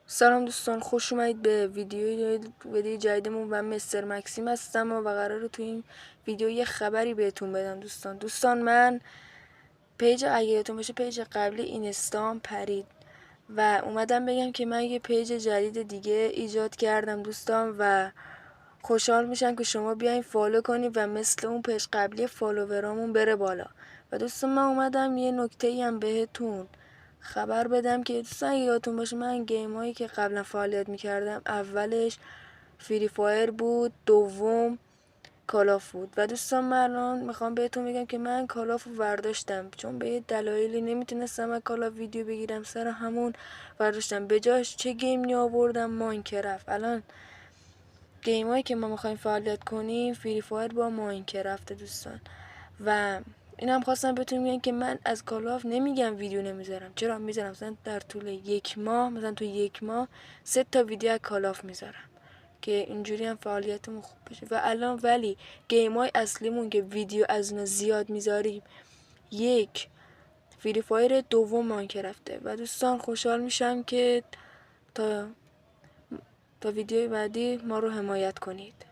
سلام دوستان، خوش اومدید به ویدیو جدیدمون. و مستر مکسیم هستم و قراره تو این ویدیو یه خبری بهتون بدم. دوستان من اگه یادتون باشه پیج قبلی اینستام پرید و اومدم بگم که من یه پیج جدید دیگه ایجاد کردم دوستان، و خوشحال میشم که شما بیاین فالو کنید و مثل اون پیج قبلی فالوورامون بره بالا. و دوستان من اومدم یه نکته‌ای هم بهتون خبر بدم که دوستان اگه یادتون باشه من گیم هایی که قبلا فعالیت میکردم اولش فری فایر بود، دوم کالاف بود. و دوستان من الان میخوام بهتون بگم که من کالاف رو ورداشتم، چون به یه دلایلی نمیتونستم از کالاف ویدیو بگیرم، سر همون ورداشتم. به جاش چه گیمی آوردم؟ ماینکرافت. الان گیم هایی که ما میخوایم فعالیت کنیم فری فایر با ماینکرافت دوستان. و اینم خواستم بهتون بگم که من از کالاف نمیگم ویدیو نمیذارم، چرا میذارم. مثلا در طول یک ماه، مثلا تو یک ماه 3 تا ویدیو از کالاف میذارم که اینجوری هم فعالیتمون خوب بشه. و الان ولی گیم های اصلیمون که ویدیو از اون زیاد میذاریم، یک فری فایر، دوم ماینکرافته. و دوستان خوشحال میشم که تا ویدیو بعدی ما رو حمایت کنید.